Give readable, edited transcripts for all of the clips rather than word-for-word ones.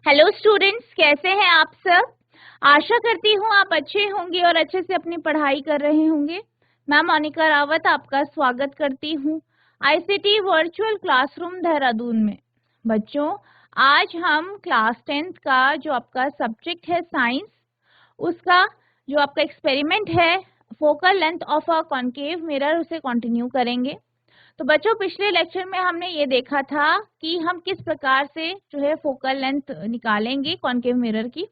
Hello students, कैसे हैं आप सब। आशा करती हूँ आप अच्छे होंगे और अच्छे से अपनी पढ़ाई कर रहे होंगे। मैं मोनिका रावत आपका स्वागत करती हूँ आईसीटी वर्चुअल क्लासरूम देहरादून में। बच्चों, आज हम क्लास 10th का जो आपका सब्जेक्ट है साइंस, उसका जो आपका एक्सपेरिमेंट है focal length of a concave mirror, उसे कंटिन्यू करेंगे। तो बच्चों, पिछले लेक्चर में हमने ये देखा था कि हम किस प्रकार से जो है फोकल लेंथ निकालेंगे कॉन्केव मिरर की।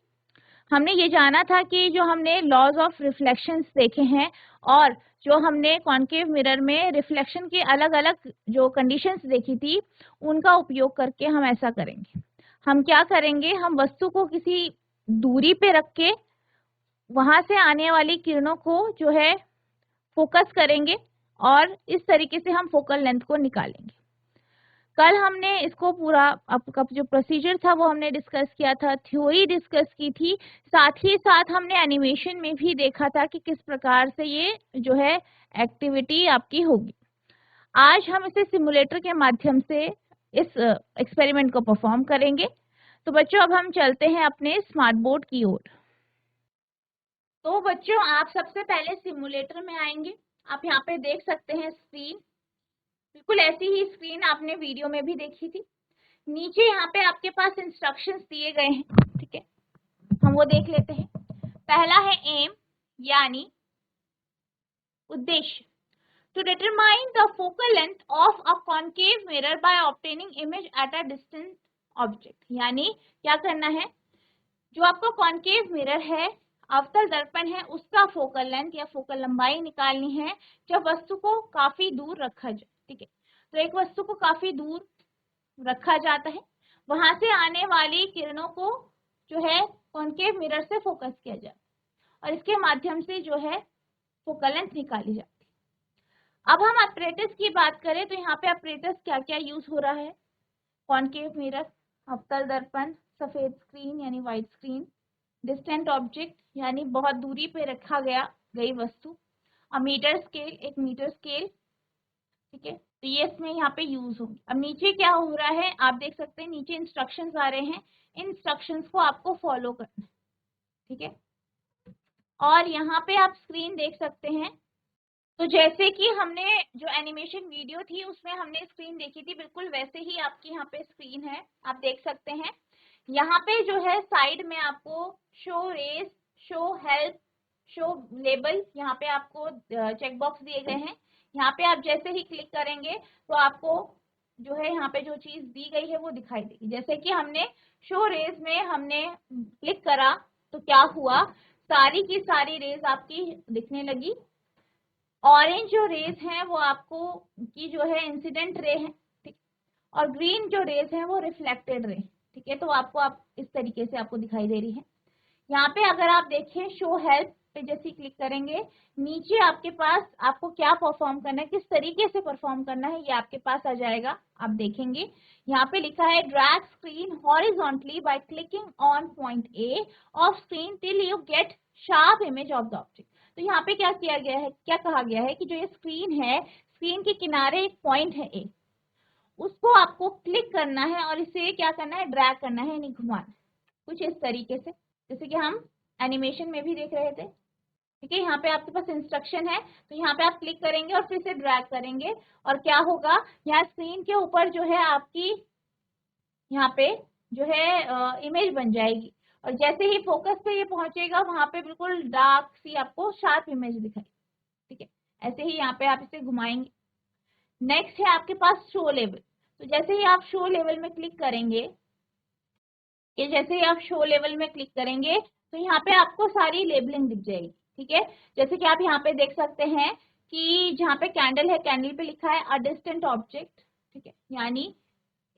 हमने ये जाना था कि जो हमने लॉज ऑफ रिफ्लेक्शंस देखे हैं और जो हमने कॉन्केव मिरर में रिफ्लेक्शन की अलग अलग जो कंडीशंस देखी थी, उनका उपयोग करके हम ऐसा करेंगे। हम क्या करेंगे, हम वस्तु को किसी दूरी पे रख के वहां से आने वाली किरणों को जो है फोकस करेंगे और इस तरीके से हम फोकल लेंथ को निकालेंगे। कल हमने इसको पूरा आपका जो प्रोसीजर था वो हमने डिस्कस किया था, थ्योरी डिस्कस की थी, साथ ही साथ हमने एनिमेशन में भी देखा था कि किस प्रकार से ये जो है एक्टिविटी आपकी होगी। आज हम इसे सिमुलेटर के माध्यम से इस एक्सपेरिमेंट को परफॉर्म करेंगे। तो बच्चों, अब हम चलते हैं अपने स्मार्ट बोर्ड की ओर। तो बच्चों, आप सबसे पहले सिमुलेटर में आएंगे। आप यहाँ पे देख सकते हैं स्क्रीन, बिल्कुल ऐसी ही स्क्रीन आपने वीडियो में भी देखी थी। नीचे यहाँ पे आपके पास इंस्ट्रक्शंस दिए गए हैं, ठीक है, हम वो देख लेते हैं। पहला है एम, यानी उद्देश्य, to determine the focal length of a concave mirror by obtaining image at a distant object. यानी क्या करना है, जो आपका कॉन्केव मिरर है, अवतल दर्पण है, उसका फोकल लेंथ या फोकल लंबाई निकालनी है जब वस्तु को काफी दूर रखा जाए। ठीक है, तो एक वस्तु को काफी दूर रखा जाता है, वहां से आने वाली किरणों को जो है कॉन्केव मिरर से फोकस किया जाता है और इसके माध्यम से जो है फोकल लेंथ निकाली जाती है। अब हम ऑपरेटर्स की बात करें तो यहाँ पे ऑपरेटर्स क्या क्या यूज हो रहा है, कॉन्केव मिरर, अवतल दर्पण, सफेद स्क्रीन यानी व्हाइट स्क्रीन, डिस्टेंट ऑब्जेक्ट यानी बहुत दूरी पे रखा गई वस्तु, मीटर स्केल, एक मीटर स्केल। ठीक है, तो ये इसमें यहाँ पे यूज होंगे। अब नीचे क्या हो रहा है, आप देख सकते हैं नीचे इंस्ट्रक्शंस आ रहे हैं, इन इंस्ट्रक्शंस को आपको फॉलो करना है। ठीक है, और यहाँ पे आप स्क्रीन देख सकते हैं। तो जैसे कि हमने जो एनिमेशन वीडियो थी उसमें हमने स्क्रीन देखी थी, बिल्कुल वैसे ही आपकी यहाँ पे स्क्रीन है, आप देख सकते हैं। यहाँ पे जो है साइड में आपको show rays, show help, show label, यहाँ पे आपको चेक बॉक्स दिए गए हैं। यहाँ पे आप जैसे ही क्लिक करेंगे तो आपको जो है यहाँ पे जो चीज दी गई है वो दिखाई देगी। जैसे कि हमने शो रेस में हमने क्लिक करा तो क्या हुआ, सारी की सारी रेज आपकी दिखने लगी। ऑरेंज जो रेज हैं वो आपको की जो है इंसिडेंट रे है, ठीक, और ग्रीन जो रेज हैं वो रिफ्लेक्टेड रे। ठीक है, तो आपको आप इस तरीके से आपको दिखाई दे रही है। यहाँ पे अगर आप देखें शो हेल्प पे जैसे क्लिक करेंगे, नीचे आपके पास आपको क्या परफॉर्म करना है, किस तरीके से परफॉर्म करना है, ये आपके पास आ जाएगा। आप देखेंगे यहाँ पे लिखा है drag screen horizontally by clicking on point A of screen till you get sharp image of the object. तो यहाँ पे क्या किया गया है, क्या कहा गया है कि जो ये स्क्रीन है, स्क्रीन के किनारे एक पॉइंट है ए, उसको आपको क्लिक करना है और इसे क्या करना है, ड्रैग करना है, यानी घुमाना, कुछ इस तरीके से जैसे कि हम एनिमेशन में भी देख रहे थे। ठीक है, यहाँ पे आपके पास इंस्ट्रक्शन है, तो यहाँ पे आप क्लिक करेंगे और फिर से ड्रैग करेंगे और क्या होगा, यहाँ स्क्रीन के ऊपर जो है आपकी यहाँ पे जो है इमेज बन जाएगी और जैसे ही फोकस पे ये पहुंचेगा वहां पे बिल्कुल डार्क सी आपको शार्प इमेज दिखाई। ठीक है, ऐसे ही यहाँ पे आप इसे घुमाएंगे। नेक्स्ट है आपके पास शो लेवल। तो जैसे ही आप शो लेवल में क्लिक करेंगे, ये जैसे ही आप शो लेवल में क्लिक करेंगे तो यहाँ पे आपको सारी लेबलिंग दिख जाएगी। ठीक है, जैसे कि आप यहाँ पे देख सकते हैं कि जहाँ पे कैंडल है, कैंडल पे लिखा है अ डिस्टेंट ऑब्जेक्ट। ठीक है, यानी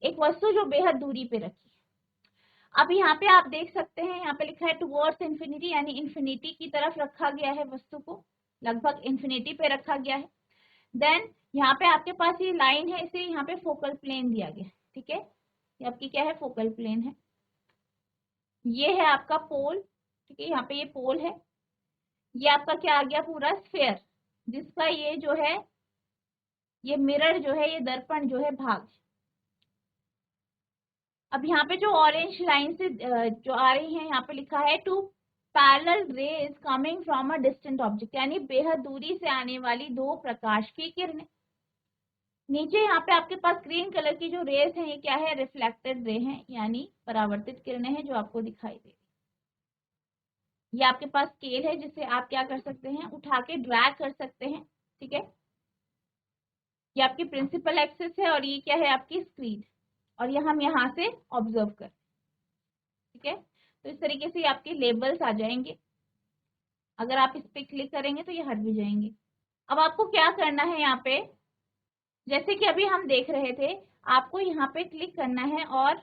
एक वस्तु जो बेहद दूरी पे रखी है। अब यहाँ पे आप देख सकते हैं, यहाँ पे लिखा है टुवर्ड्स इन्फिनिटी, यानी इन्फिनिटी की तरफ रखा गया है वस्तु को, लगभग इन्फिनिटी पे रखा गया है। देन यहाँ पे आपके पास ये लाइन है, इसे यहाँ पे फोकल प्लेन दिया गया है। ठीक है, ये आपकी क्या है, फोकल प्लेन है। ये है आपका पोल। ठीक है, यहाँ पे ये पोल है। ये आपका क्या आ गया, पूरा स्फेयर, जिसका ये जो है, ये मिरर जो है, ये दर्पण जो है भाग। अब यहाँ पे जो ऑरेंज लाइन से जो आ रही है, यहाँ पे लिखा है two parallel rays coming from a distant object, यानी बेहद दूरी से आने वाली दो प्रकाश की किरणें। नीचे यहाँ पे आपके पास ग्रीन कलर की जो रेज है, ये क्या है, रिफ्लेक्टेड रे हैं, यानी परावर्तित किरणें हैं जो आपको दिखाई दे रही। ये आपके पास स्केल है जिसे आप क्या कर सकते हैं, उठा के ड्रैग कर सकते हैं, ठीक है। ये आपकी प्रिंसिपल एक्सिस है और ये क्या है, आपकी स्क्रीन, और ये हम यहाँ से ऑब्जर्व कर, ठीक है। तो इस तरीके से आपके लेबल्स आ जाएंगे। अगर आप इस पे क्लिक करेंगे तो ये हट भी जाएंगे। अब आपको क्या करना है, यहाँ पे जैसे कि अभी हम देख रहे थे, आपको यहाँ पे क्लिक करना है, और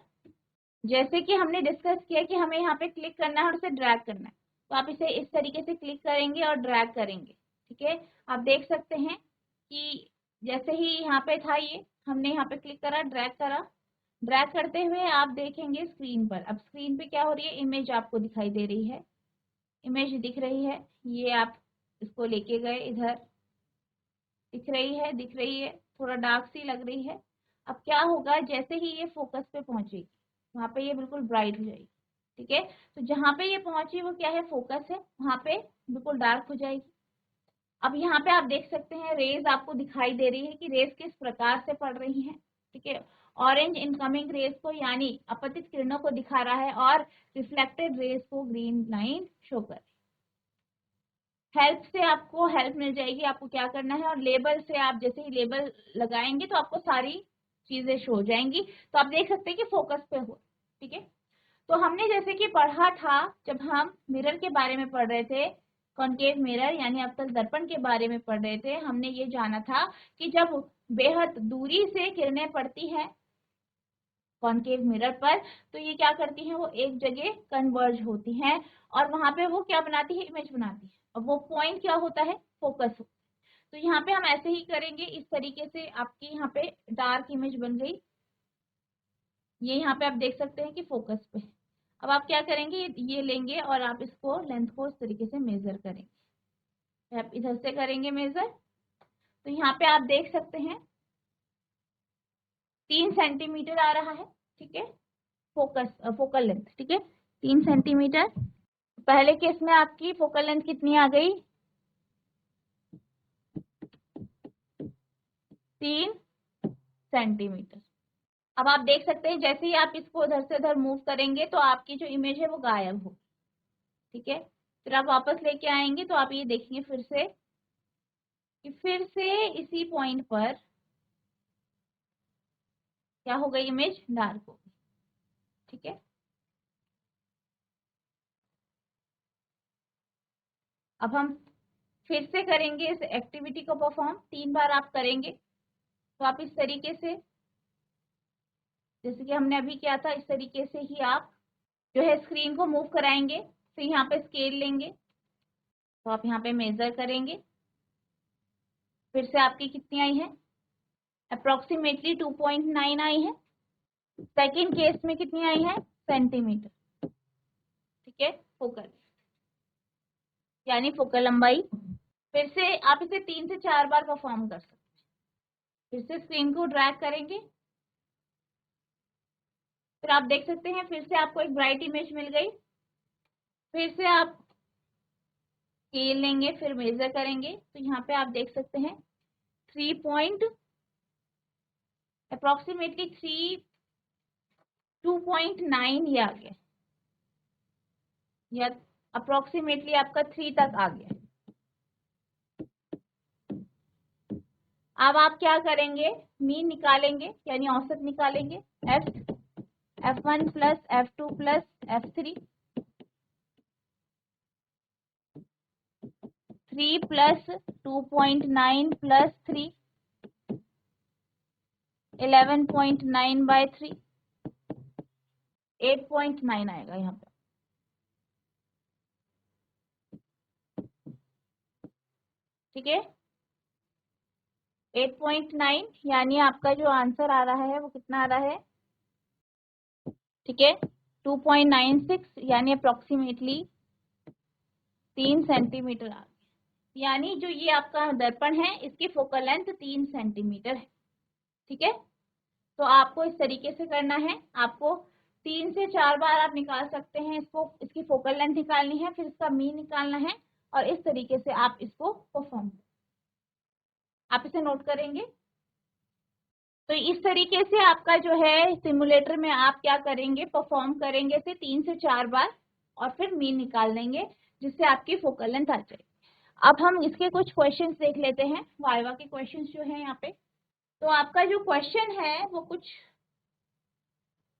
जैसे कि हमने डिस्कस किया कि हमें यहाँ पे क्लिक करना है और इसे ड्रैग करना है, तो आप इसे इस तरीके से क्लिक करेंगे और ड्रैग करेंगे, ठीक है। आप देख सकते हैं कि जैसे ही यहाँ पे था, ये हमने यहाँ पे क्लिक करा, ड्रैग करा, ड्रैग करते हुए आप देखेंगे स्क्रीन पर। अब स्क्रीन पे क्या हो रही है, इमेज आपको दिखाई दे रही है, इमेज दिख रही है। ये आप इसको लेके गए इधर, दिख रही है, थोड़ा डार्क सी लग रही है। अब क्या होगा, जैसे ही ये फोकस पे पहुंचेगी, वहां पे ये बिल्कुल ब्राइट हो जाएगी, ठीक है। तो जहां पे ये पहुंची वो क्या है, फोकस है, वहां पे बिल्कुल डार्क हो जाएगी। अब यहाँ पे आप देख सकते हैं रेज आपको दिखाई दे रही है कि रेज किस प्रकार से पड़ रही हैं, ठीक है। ऑरेंज इनकमिंग रेज को, यानी अपतित किरणों को दिखा रहा है, और रिफ्लेक्टेड रेज को ग्रीन लाइन शो कर रही है। हेल्प से आपको हेल्प मिल जाएगी, आपको क्या करना है, और लेबल से आप जैसे ही लेबल लगाएंगे तो आपको सारी चीजें शो हो जाएंगी। तो आप देख सकते हैं कि फोकस पे हो, ठीक है। तो हमने जैसे कि पढ़ा था, जब हम मिरर के बारे में पढ़ रहे थे, कॉन्केव मिरर यानी अवतल दर्पण के बारे में पढ़ रहे थे, हमने ये जाना था कि जब बेहद दूरी से किरणें पड़ती हैं कॉन्केव मिरर पर, तो ये क्या करती हैं, वो एक जगह कन्वर्ज होती हैं, और वहां पे वो क्या बनाती है, इमेज बनाती है, और वो पॉइंट क्या होता है, फोकस। तो यहाँ पे हम ऐसे ही करेंगे, इस तरीके से आपकी यहाँ पे डार्क इमेज बन गई। ये यहाँ पे आप देख सकते हैं कि फोकस पे। अब आप क्या करेंगे, ये लेंगे और आप इसको लेंथ को इस तरीके से मेजर करेंगे। आप इधर से करेंगे मेजर, तो यहाँ पे आप देख सकते हैं 3 सेंटीमीटर आ रहा है, ठीक है, फोकल लेंथ, ठीक है, 3 सेंटीमीटर। पहले केस में आपकी फोकल लेंथ कितनी आ गई, 3 सेंटीमीटर। अब आप देख सकते हैं जैसे ही आप इसको उधर से उधर मूव करेंगे तो आपकी जो इमेज है वो गायब होगी, ठीक है। फिर आप वापस लेके आएंगे तो आप ये देखेंगे फिर से कि फिर से इसी पॉइंट पर क्या हो गई, इमेज डार्क हो गई, ठीक है। अब हम फिर से करेंगे इस एक्टिविटी को परफॉर्म, 3 बार आप करेंगे। तो आप इस तरीके से, जैसे कि हमने अभी किया था, इस तरीके से ही आप जो है स्क्रीन को मूव कराएंगे। फिर यहाँ पे स्केल लेंगे, तो आप यहाँ पे मेजर करेंगे, फिर से आपकी कितनी आई है, अप्रोक्सीमेटली 2.9 आई है। सेकेंड केस में कितनी आई है, सेंटीमीटर, ठीक है, फोकल यानी फोकल लंबाई। फिर से आप इसे 3 से 4 बार परफॉर्म कर सकते हैं। फिर से स्क्रीन को ड्रैग करेंगे, फिर आप देख सकते हैं फिर से आपको एक ब्राइट इमेज मिल गई। फिर से आप स्केल लेंगे, फिर मेजर करेंगे, तो यहाँ पे आप देख सकते हैं 2.9 ये आ गया, या अप्रोक्सीमेटली आपका 3 तक आ गया। अब आप क्या करेंगे, मीन निकालेंगे यानी औसत निकालेंगे, F1 plus F2 plus F3, 3 plus 2.9 plus 3, 11.9/3, 8.9 आएगा यहाँ पे, ठीक है। 8.9 यानी आपका जो आंसर आ रहा है वो कितना आ रहा है, ठीक है, 2.96 यानी अप्रोक्सीमेटली 3 सेंटीमीटर आ गया। यानी जो ये आपका दर्पण है इसकी फोकल लेंथ 3 सेंटीमीटर है, ठीक है। तो आपको इस तरीके से करना है, आपको 3 से 4 बार आप निकाल सकते हैं इसको। इसकी फोकल लेंथ निकालनी है, फिर इसका मीन निकालना है, और इस तरीके से आप इसको परफॉर्म, आप इसे नोट करेंगे। तो इस तरीके से आपका जो है सिमुलेटर में आप क्या करेंगे, परफॉर्म करेंगे इसे 3 से 4 बार और फिर मीन निकाल लेंगे, जिससे आपकी फोकल लेंथ आ जाएगी। अब हम इसके कुछ क्वेश्चंस देख लेते हैं, वाइवा के क्वेश्चंस जो है यहाँ पे। तो आपका जो क्वेश्चन है वो कुछ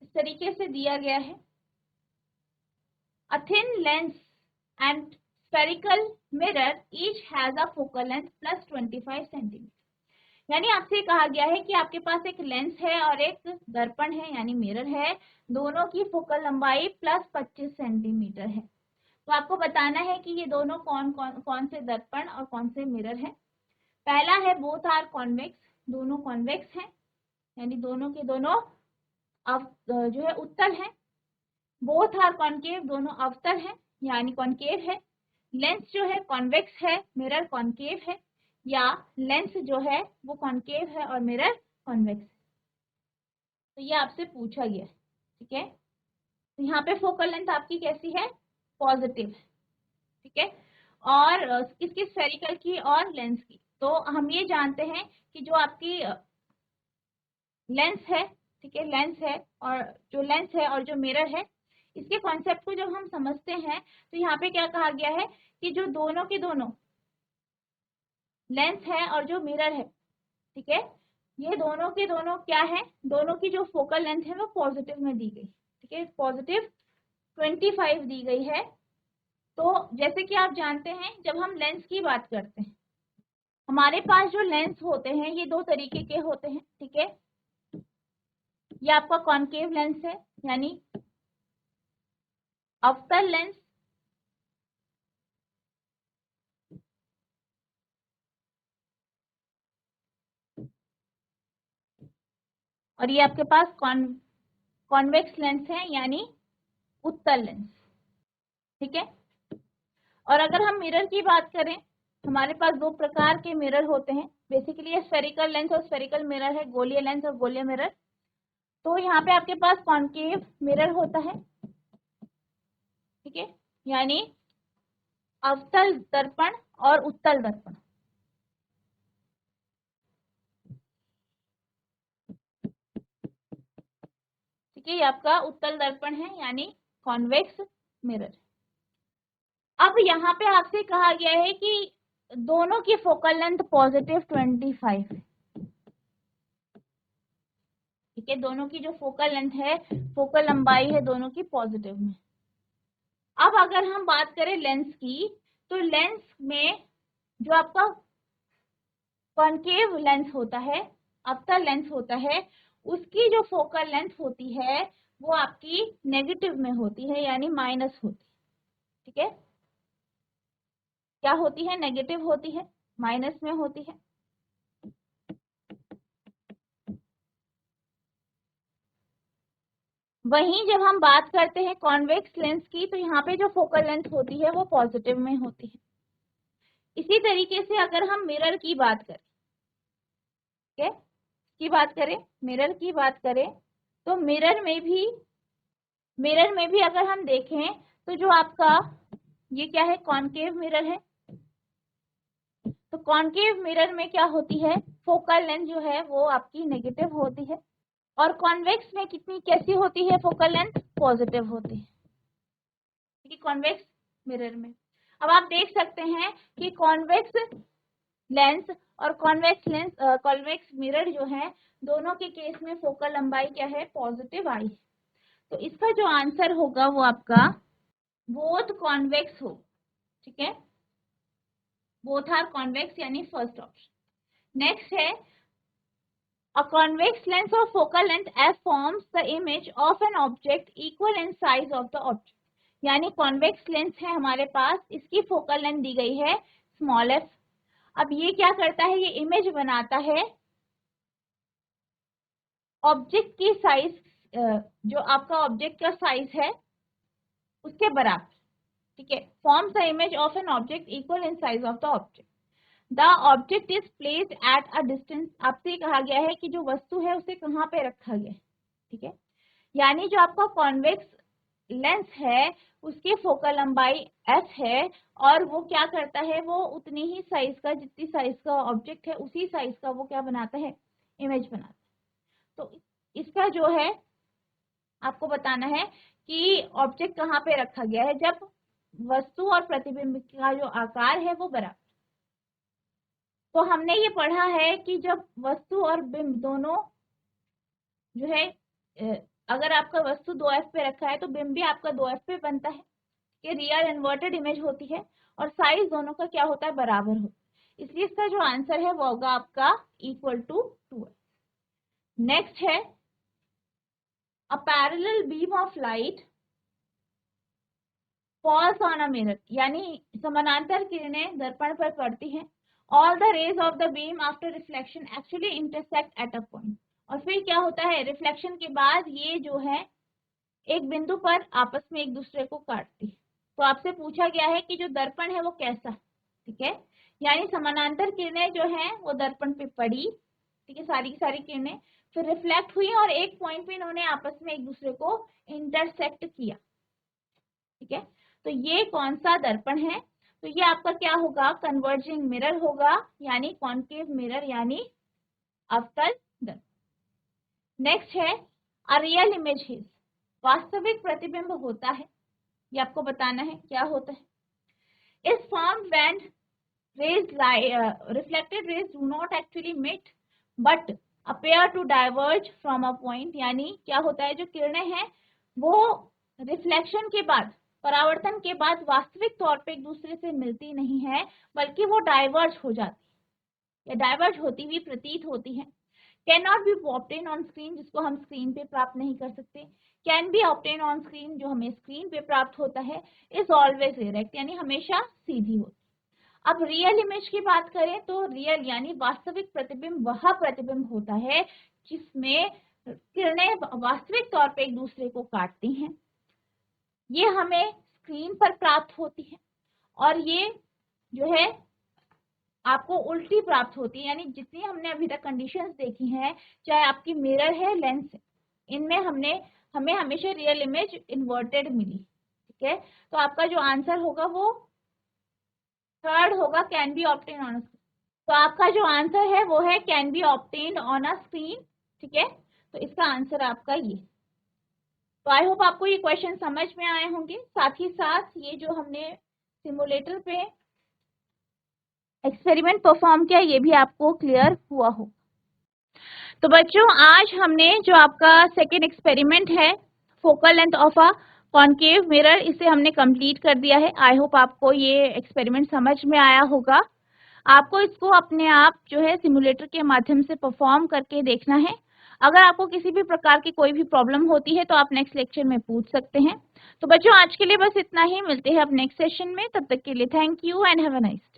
इस तरीके से दिया गया है। A thin lens and spherical mirror each has a focal length plus 25 centimetre. यानी आपसे कहा गया है कि आपके पास एक लेंस है और एक दर्पण है यानी मिरर है, दोनों की फोकल लंबाई प्लस 25 सेंटीमीटर है। तो आपको बताना है कि ये दोनों कौन से दर्पण और कौन से मिरर है। पहला है बोथ आर कॉन्वेक्स, दोनों कॉन्वेक्स हैं, यानी दोनों के दोनों जो है उत्तल है। बोथ आर कॉन्केव, दोनों अवतल है यानी कॉन्केव है। लेंस जो है कॉन्वेक्स है, मिरर कॉन्केव है, या लेंस जो है वो कॉन्केव है और मिरर कॉन्वेक्स है। तो ये आपसे पूछा गया है, ठीक है। तो यहाँ पे फोकल लेंथ आपकी कैसी है, पॉजिटिव है, ठीक है। और किसकी, स्फेरिकल की और लेंस की। तो हम ये जानते हैं कि जो आपकी लेंस है, ठीक है, लेंस है और जो मिरर है, इसके कॉन्सेप्ट को जब हम समझते हैं तो यहाँ पे क्या कहा गया है कि जो दोनों के दोनों लेंस है और जो मिरर है, ठीक है, ये दोनों के दोनों क्या है, दोनों की जो फोकल लेंथ है वो पॉजिटिव में दी गई, ठीक है, पॉजिटिव 25 दी गई है। तो जैसे कि आप जानते हैं जब हम लेंस की बात करते हैं, हमारे पास जो लेंस होते हैं ये दो तरीके के होते हैं, ठीक है। ये आपका कॉन्केव लेंस है यानी अवतल लेंस, और ये आपके पास कॉन्वेक्स लेंस है यानी उत्तल लेंस, ठीक है। और अगर हम मिरर की बात करें, हमारे पास दो प्रकार के मिरर होते हैं बेसिकली, ये स्फेरिकल लेंस और स्फेरिकल मिरर है, गोलीय लेंस और गोलीय मिरर। तो यहाँ पे आपके पास कॉन्केव मिरर होता है, ठीक है, यानी अवतल दर्पण और उत्तल दर्पण, ठीक है, ये आपका उत्तल दर्पण है यानी कॉन्वेक्स मिरर। अब यहाँ पे आपसे कहा गया है कि दोनों की फोकल लेंथ पॉजिटिव 25 है, ठीक है, दोनों की जो फोकल लेंथ है, फोकल लंबाई है दोनों की पॉजिटिव में। अब अगर हम बात करें लेंस की, तो लेंस में जो आपका कॉन्केव लेंस होता है, अवतल लेंस होता है, उसकी जो फोकल लेंथ होती है वो आपकी नेगेटिव में होती है यानी माइनस होती है, ठीक है। क्या होती है, नेगेटिव होती है, माइनस में होती है। वहीं जब हम बात करते हैं कॉन्वेक्स लेंस की, तो यहाँ पे जो फोकल लेंथ होती है वो पॉजिटिव में होती है। इसी तरीके से अगर हम मिरर की बात करें, ठीक है, की बात करें, मिरर की बात करें, तो मिरर में भी अगर हम देखें तो जो आपका ये क्या है, कॉन्केव मिरर है। तो कॉन्केव मिरर में क्या होती है, फोकल लेंथ जो है वो आपकी नेगेटिव होती है, और कॉन्वेक्स में कितनी कैसी होती है, फोकल लेंथ पॉजिटिव होती है, ठीक है, कॉन्वेक्स मिरर में। अब आप देख सकते हैं कि कॉन्वेक्स लेंस और कॉन्वेक्स मिरर जो है, दोनों के केस में फोकल लंबाई क्या है, पॉजिटिव आई है। तो इसका जो आंसर होगा वो आपका बोथ कॉन्वेक्स हो, ठीक है, बोथ आर कॉन्वेक्स यानी फर्स्ट ऑप्शन। नेक्स्ट है, a convex lens of focal length f forms the image of an object equal in size of the object। यानी कॉन्वेक्स लेंस है हमारे पास, इसकी फोकल लेंथ दी गई है स्मॉल f। अब ये क्या करता है, ये इमेज बनाता है ऑब्जेक्ट की साइज, जो आपका ऑब्जेक्ट का साइज है उसके बराबर, ठीक है, forms the image of an object equal in size of the object. The object is placed at a distance. आपसे कहा गया है कि जो वस्तु है उसे कहाँ पे रखा गया है, ठीक है। यानी जो आपका कॉन्वेक्स लेंस है उसकी फोकल लंबाई f है और वो क्या करता है, वो उतनी ही साइज का, जितनी साइज का ऑब्जेक्ट है उसी साइज का वो क्या बनाता है, इमेज बनाता है। तो इसका जो है आपको बताना है कि ऑब्जेक्ट कहाँ पे रखा गया है जब वस्तु और प्रतिबिंब का जो आकार है वो बराबर। तो हमने ये पढ़ा है कि जब वस्तु और बिंब दोनों जो है, अगर आपका वस्तु 2f पे रखा है तो बिंब भी आपका 2f पे बनता है, ये रियल इन्वर्टेड इमेज होती है और साइज दोनों का क्या होता है, बराबर हो। इसलिए इसका जो आंसर है वो होगा आपका इक्वल टू 2f। नेक्स्ट है a parallel beam of light falls on a mirror, यानी समानांतर किरणें दर्पण पर पड़ती हैं। All the rays of the beam after reflection actually intersect at a point, और फिर क्या होता है, रिफ्लेक्शन के बाद ये जो है एक बिंदु पर आपस में एक दूसरे को काटती है। तो आपसे पूछा गया है कि जो दर्पण है वो कैसा, ठीक है, यानी समानांतर किरणें जो हैं वो दर्पण पे पड़ी, ठीक है, सारी की सारी किरणें फिर रिफ्लेक्ट हुई और एक पॉइंट पे इन्होंने आपस में एक दूसरे को इंटरसेक्ट किया, ठीक है। तो ये कौन सा दर्पण है, तो ये आपका क्या होगा, कन्वर्जिंग मिरर होगा, यानी कॉन्केव मिरर यानी अवतल दर्पण। नेक्स्ट है अ रियल इमेज है, वास्तविक प्रतिबिंब होता है, ये आपको बताना है क्या होता है। इस form when rays reflected rays do not actually meet but appear to diverge from a point, यानी क्या होता है, जो किरणें हैं वो रिफ्लेक्शन के बाद, परावर्तन के बाद वास्तविक तौर पे एक दूसरे से मिलती नहीं है बल्कि वो डाइवर्ज हो जाती है या डाइवर्ज होती हुई प्रतीत होती है। Can not be obtain on screen, जिसको हम स्क्रीन पे प्राप्त नहीं कर सकते। Can be obtain on screen, जो हमें स्क्रीन पे प्राप्त होता है। इज ऑलवेज इरेक्ट, यानी हमेशा सीधी होती। अब रियल इमेज की बात करें तो रियल यानी वास्तविक प्रतिबिंब वह प्रतिबिंब होता है जिसमें किरणें वास्तविक तौर पे एक दूसरे को काटती हैं, ये हमें स्क्रीन पर प्राप्त होती है और ये जो है आपको उल्टी प्राप्त होती है, यानी जितनी हमने अभी तक कंडीशंस देखी हैं, चाहे आपकी मिरर है, लेंस है, इनमें हमें हमेशा रियल इमेज इन्वर्टेड मिली, ठीक है। तो आपका जो आंसर होगा वो थर्ड होगा, can be obtain on screen. तो आपका जो आंसर है वो है can be obtained on a screen, ठीक है। तो इसका आंसर आपका ये। तो आई होप आपको ये क्वेश्चन समझ में आए होंगे, साथ ही साथ ये जो हमने सिमुलेटर पे एक्सपेरिमेंट परफॉर्म किया ये भी आपको क्लियर हुआ हो। तो बच्चों आज हमने जो आपका सेकेंड एक्सपेरिमेंट है, focal length of a concave mirror, इसे हमने कंप्लीट कर दिया है। आई होप आपको ये एक्सपेरिमेंट समझ में आया होगा। आपको इसको अपने आप जो है सिमुलेटर के माध्यम से परफॉर्म करके देखना है। अगर आपको किसी भी प्रकार की कोई भी प्रॉब्लम होती है तो आप नेक्स्ट लेक्चर में पूछ सकते हैं। तो बच्चों आज के लिए बस इतना ही, मिलते हैं अब नेक्स्ट सेशन में, तब तक के लिए thank you and have a nice day.